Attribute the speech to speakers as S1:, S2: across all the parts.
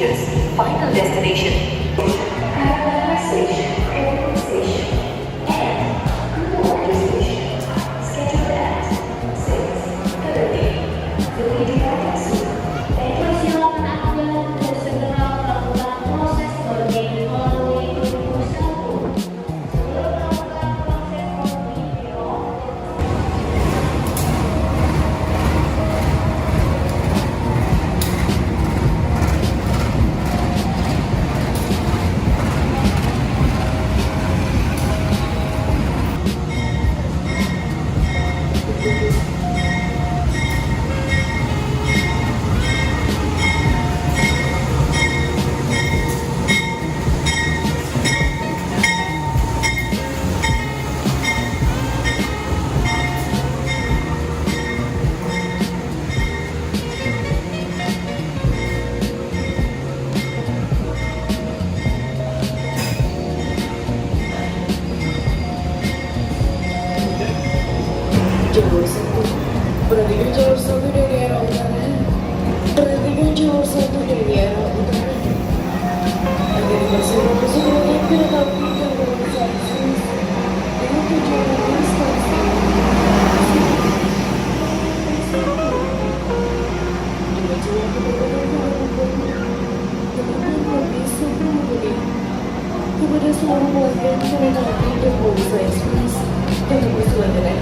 S1: passengers' final destination. Karangtengah Station, Airport Station, and Kuala Station, scheduled at 6:30. The meeting soon.
S2: Persilakan Anda untuk segera melakukan proses boarding melalui pintu 1. Sebelum melakukan proses boarding di bawah.
S3: Jalur 1, perhatikan jalur 1 dari arah utara. Perhatikan jalur 1 dari arah utara. Agar dipersiapkan keseluruhan kereta api dan perusahaan Swiss dengan tujuan di stasiun. Dibacakan kepada seluruh pelanggan kereta api dan perusahaan Swiss dan bersuara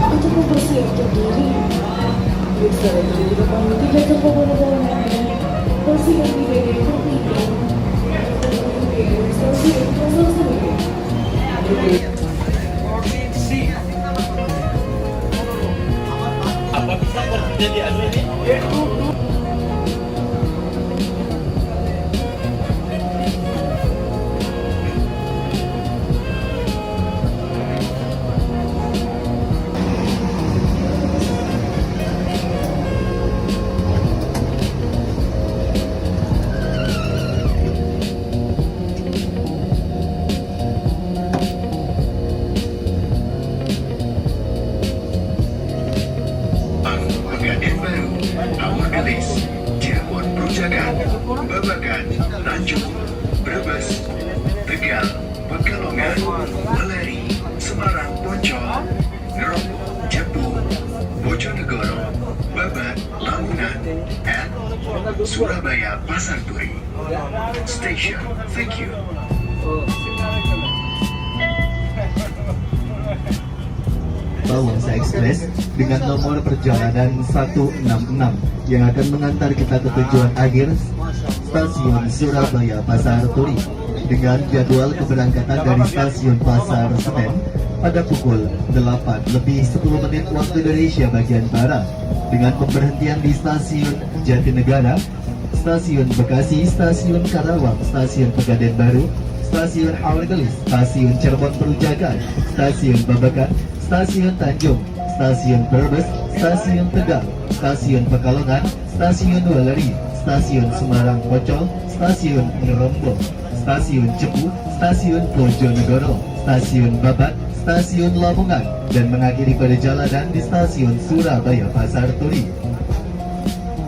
S3: untuk mempersiapkan diri. Periksa diri di depan tidak terbawa Anda. Pastikan tidak ada yang tertinggal. Stasiun Pasar Senen.
S4: Apa bisa jadi anu ini?
S5: Pegadaian Baru, Awur Gelis, Cirebon Perujakan, Babakan, Tanjung, Brebes, Tegal, Pekalongan, Weleri, Semarang Poncol, Ngerobo, Jepu, Bojonegoro, Babat, Lamongan, and Surabaya Pasar Turi. Station, thank you.
S6: Bawangsa Express dengan nomor perjalanan 166 yang akan mengantar kita ke tujuan akhir stasiun Surabaya Pasar Turi dengan jadwal keberangkatan dari stasiun Pasar Senen pada pukul 8:10 waktu Indonesia bagian Barat dengan pemberhentian di stasiun Jatinegara, stasiun Bekasi, stasiun Karawang, stasiun Pegadaian Baru, stasiun Awur Gelis, stasiun Cirebon Perujakan, stasiun Babakan, stasiun Tanjung, stasiun Brebes, stasiun Tegal, stasiun Pekalongan, stasiun Weleri, stasiun Semarang Poncol, stasiun Ngerombong, stasiun Cepu, stasiun Bojonegoro, stasiun Babat, stasiun Lamongan, dan mengakhiri perjalanan di stasiun Surabaya Pasar Turi.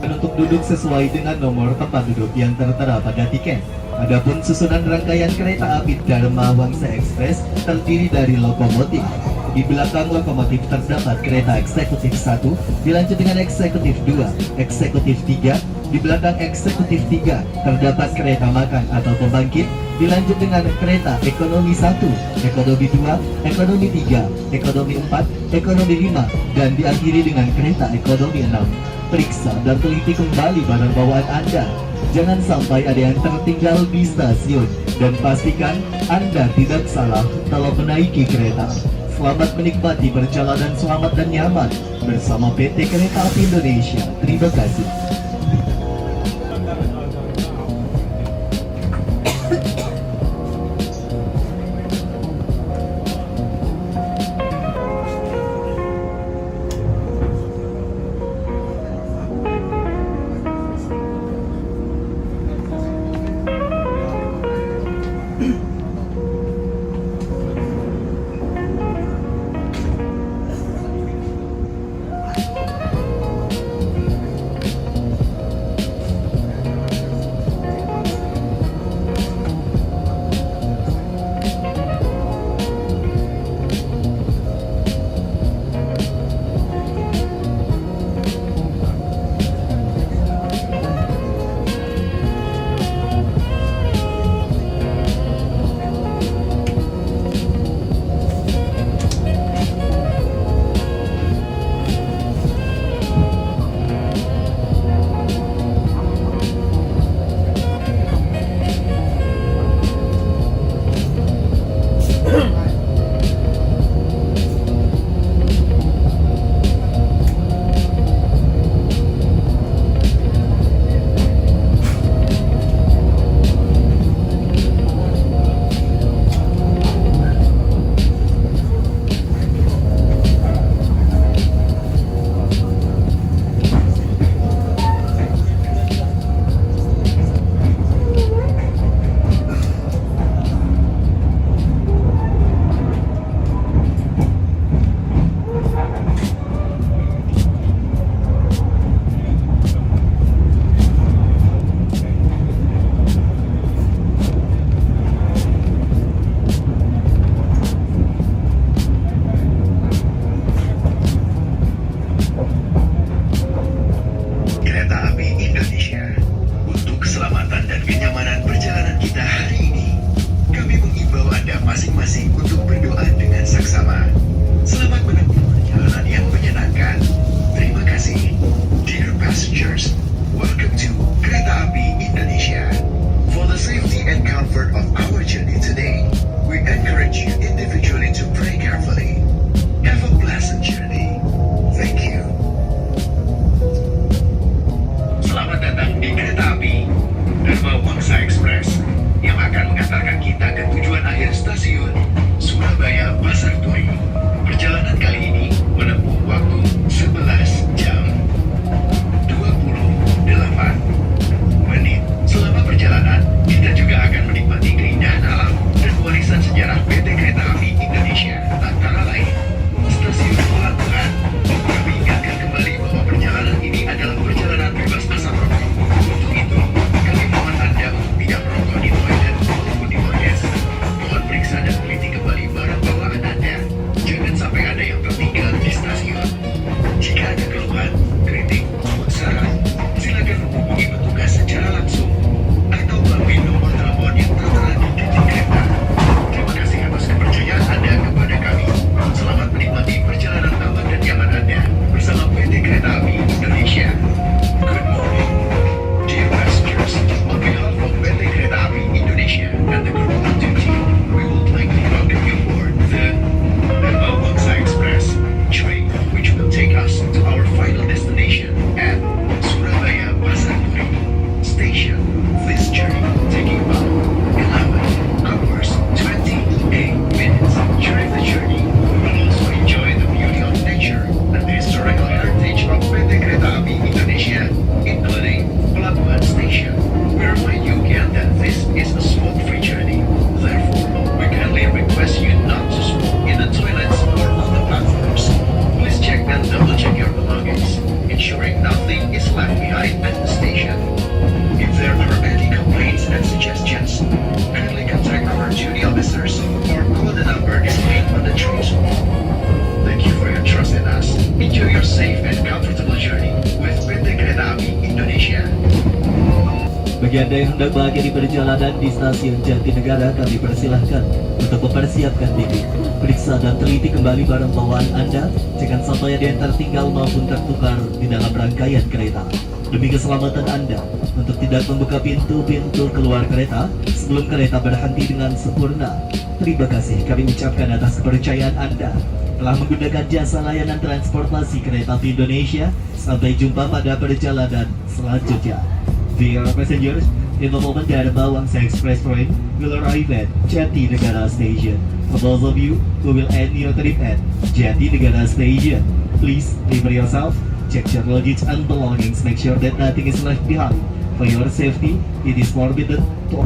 S6: Untuk duduk sesuai dengan nomor tempat duduk yang tertera pada tiket. Adapun susunan rangkaian kereta api Dharma Wangsa Express terdiri dari lokomotif. Di belakang lokomotif terdapat kereta eksekutif 1, dilanjut dengan eksekutif 2, eksekutif 3. Di belakang eksekutif 3 terdapat kereta makan atau pembangkit, dilanjut dengan kereta ekonomi 1, ekonomi 2, ekonomi 3, ekonomi 4, ekonomi 5, dan diakhiri dengan kereta ekonomi 6. Periksa dan teliti kembali barang bawaan Anda. Jangan sampai ada yang tertinggal di stasiun, dan pastikan Anda tidak salah kalau menaiki kereta. Selamat menikmati perjalanan selamat dan nyaman bersama PT Kereta Api Indonesia. Terima kasih.
S5: Api Indonesia. Untuk keselamatan dan kenyamanan perjalanan kita hari ini, kami mengimbau Anda masing-masing untuk berdoa dengan saksama. Selamat menempuh perjalanan yang menyenangkan. Terima kasih. Dear passengers, welcome to Kereta Api Indonesia. For the safety and comfort of our journey today, we encourage you individually to pray carefully. Have a pleasant journey. Thank you. Selamat datang di Kereta Api Dharma Wangsa Express yang akan mengantarkan kita ke tujuan akhir stasiun Surabaya Pasar Turi. Perjalanan kali ini menempuh waktu 11 jam 28 menit. Selama perjalanan, kita juga akan menikmati keindahan alam dan warisan sejarah PT Kereta Api Indonesia. Antara lain, stasiun pelabuhan. Kami ingatkan kembali bahwa perjalanan ini adalah perjalanan bebas asap rokok. Untuk itu, kami mohon Anda untuk tidak merokok di toilet maupun di podcast. Mohon periksa dan teliti kembali barang bawaan Anda. Jangan sampai ada yang tertinggal di stasiun. Jika ada keluhan, kritik, saran, silakan menghubungi petugas secara langsung atau melalui nomor telepon yang tertera di titik kereta. Terima kasih atas kepercayaan Anda kepada kami. Selamat menikmati perjalanan aman dan nyaman Anda bersama PT Kereta Api Indonesia. Good morning, dear passengers. On behalf of PT Kereta Api Indonesia and the crew on duty, we would like to welcome you aboard the Dharma Wangsa Express train, which will take us to our final destination at Surabaya Pasar Turi Station. This journey will take you about 11 hours 28 minutes. During the journey, we will also enjoy the beauty of nature and the historical heritage of PT Kereta Api Indonesia, including Pelabuhan Station. We remind you again that this is a smoke-free journey. Therefore, we kindly request you not to smoke in the toilets or on the platforms. Please check and double-check your belongings, ensuring nothing is left behind at the station. If there are any complaints and suggestions, kindly contact our duty officers or call the number displayed on the train screen. Thank you for your trust in us. Enjoy your safe and comfortable journey with PT Kereta Api Indonesia.
S6: Bagi Anda yang hendak bahagia di perjalanan di stasiun Jatinegara, kami persilahkan untuk mempersiapkan diri. Periksa dan teliti kembali barang bawaan Anda, jangan sampai ada yang tertinggal maupun tertukar di dalam rangkaian kereta. Demi keselamatan Anda, untuk tidak membuka pintu-pintu keluar kereta sebelum kereta berhenti dengan sempurna. Terima kasih kami ucapkan atas kepercayaan Anda telah menggunakan jasa layanan transportasi Kereta Api Indonesia. Sampai jumpa pada perjalanan selanjutnya. Dear passengers, in the moment that Dharma Wangsa Express train will arrive at Jatinegara Station. For those of you who will end your trip at Jatinegara Station, please prepare yourself, check your luggage and belongings, make sure that nothing is left behind. For your safety, it is forbidden to...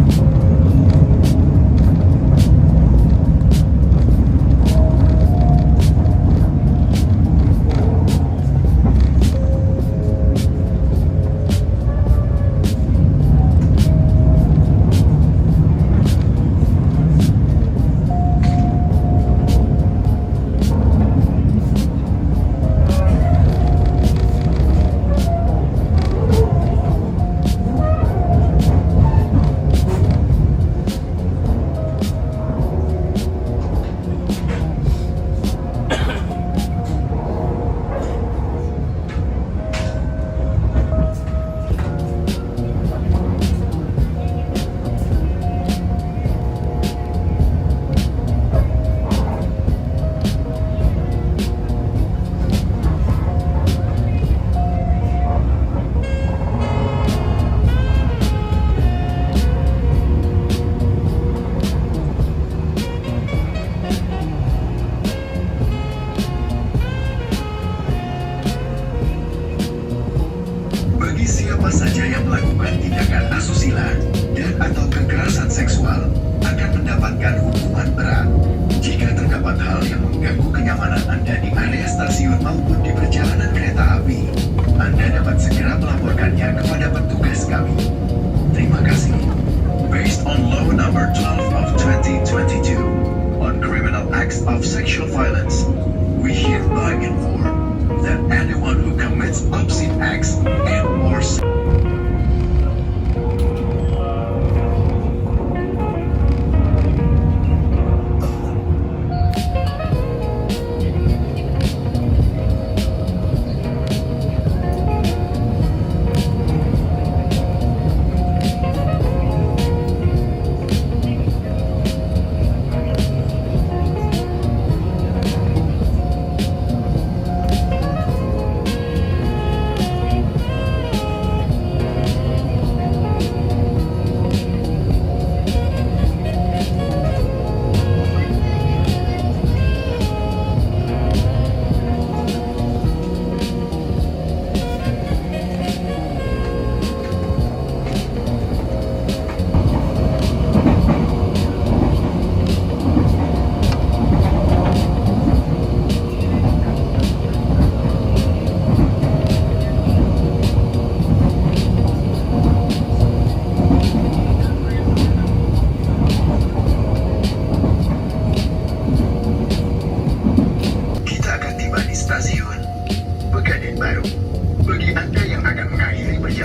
S5: of sexual violence, we hereby inform that anyone who commits obscene acts and or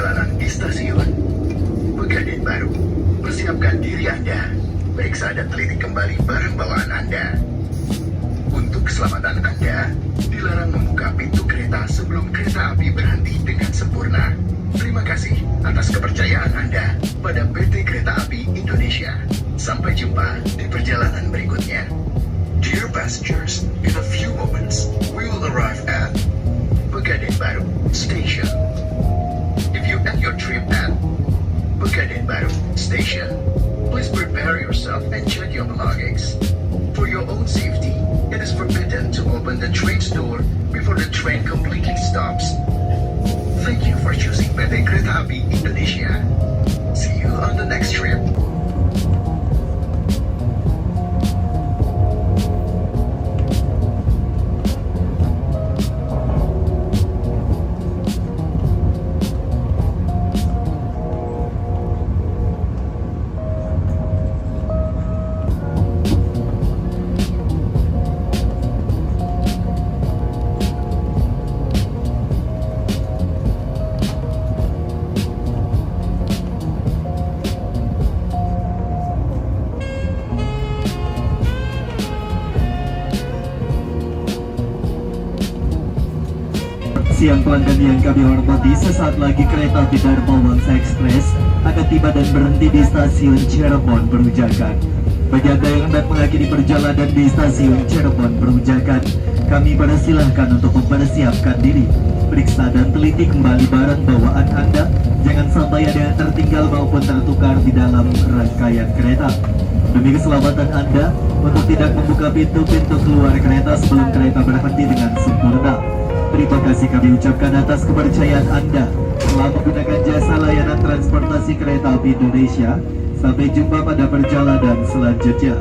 S5: perjalanan di stasiun. Pegadaian baru, persiapkan diri Anda. Periksa dan teliti kembali barang bawaan Anda. Untuk keselamatan Anda, dilarang membuka pintu kereta sebelum kereta api berhenti dengan sempurna. Terima kasih atas kepercayaan Anda pada PT Kereta Api Indonesia. Sampai jumpa di perjalanan berikutnya. Dear passengers, in a few moments, we will arrive at Pegadaian Baru Station. If you end your trip at Pegadaian Baru Station, please prepare yourself and check your belongings. For your own safety, it is forbidden to open the train's door before the train completely stops. Thank you for choosing PT Kereta Api Indonesia. See you on the next trip.
S6: Siang pelanggan yang kami hormati, sesaat lagi kereta api Dharma Wangsa Express akan tiba dan berhenti di stasiun Cirebon Perujakan. Bagi Anda yang hendak mengakhiri perjalanan di stasiun Cirebon Perujakan, kami persilahkan untuk mempersiapkan diri. Periksa dan teliti kembali barang bawaan Anda, jangan sampai ada yang tertinggal maupun tertukar di dalam rangkaian kereta. Demi keselamatan Anda, untuk tidak membuka pintu-pintu keluar kereta sebelum kereta berhenti dengan sempurna. Terima kasih kami ucapkan atas kepercayaan Anda telah menggunakan jasa layanan transportasi kereta api Indonesia. Sampai jumpa pada perjalanan selanjutnya.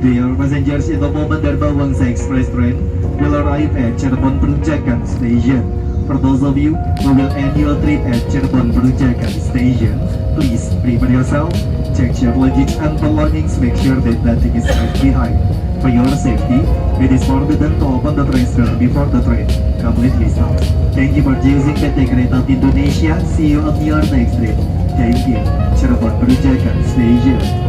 S6: Dear passengers, in the moment Dharma Wangsa Express train will arrive at Cirebon Perujakan Station. For those of you who will end your trip at Cirebon Perujakan Station, please prepare yourself, check your luggage and belongings, make sure that nothing is left behind. For your safety, it is forbidden to open the train door before the train completely stops. Thank you for choosing PT Kereta Api Indonesia. See you on your next trip. Thank you. Cirebon Perujakan Station.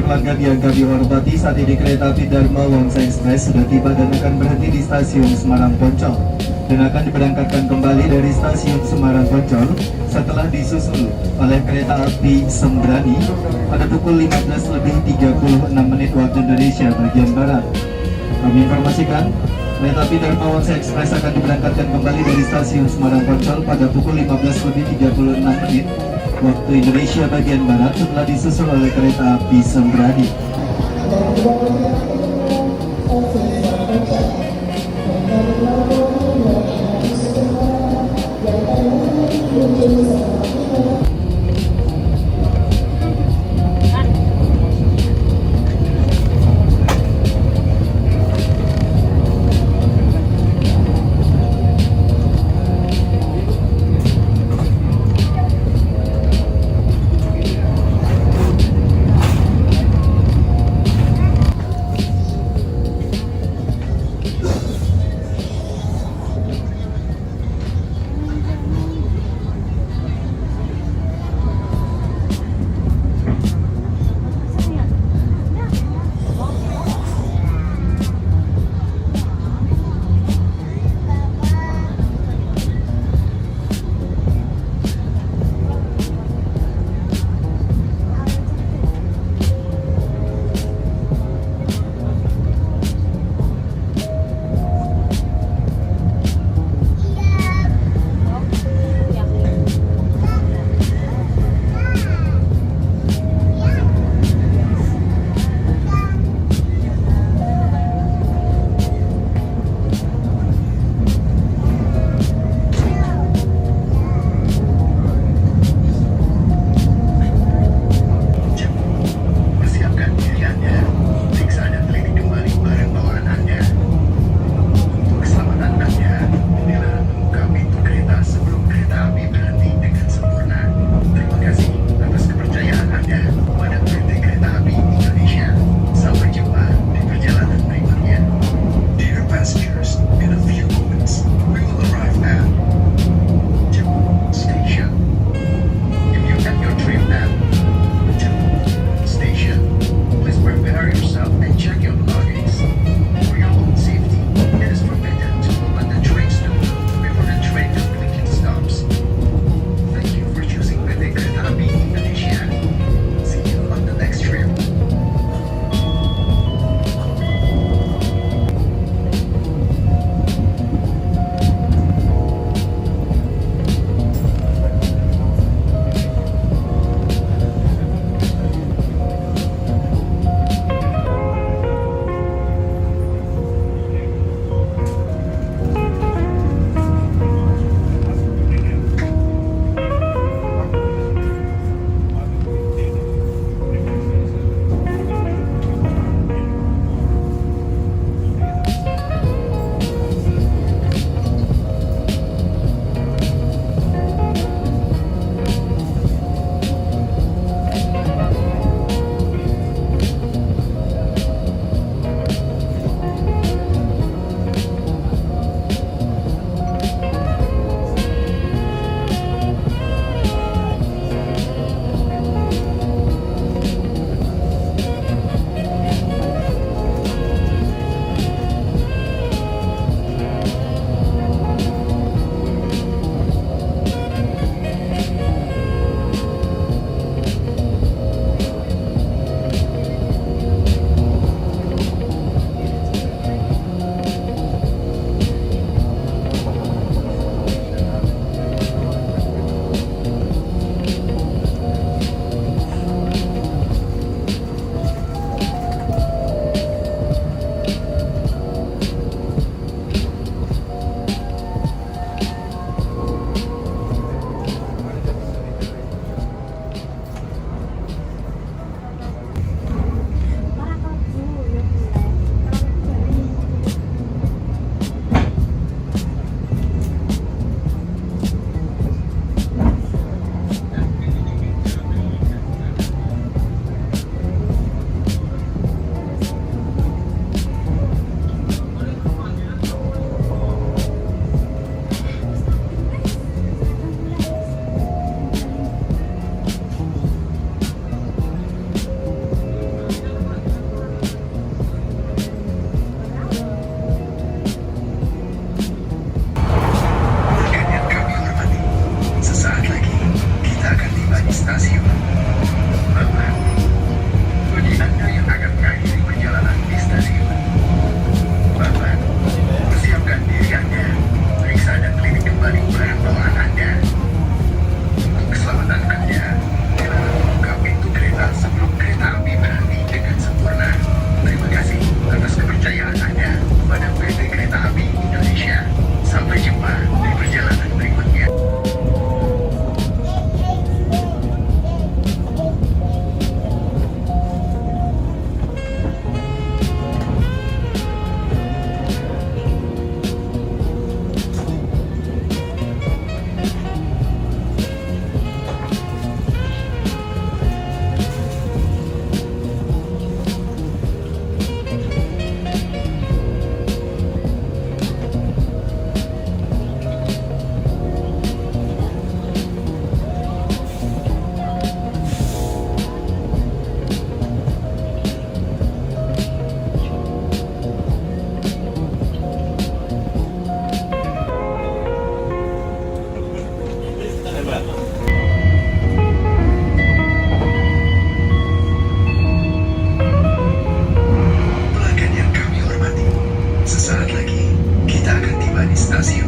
S6: pelanggan yang kami hormati, saat ini kereta api Dharma Wangsa Express sudah tiba dan akan berhenti di stasiun Semarang Poncol dan akan diberangkatkan kembali dari stasiun Semarang Poncol setelah disusul oleh kereta api Sembrani pada pukul 15:36 waktu Indonesia bagian Barat. Kami informasikan, kereta api Dharma Wangsa Express akan diberangkatkan kembali dari stasiun Semarang Poncol pada pukul 15:36 waktu Indonesia bagian Barat setelah disusul oleh kereta api Sembrani.
S5: stasiun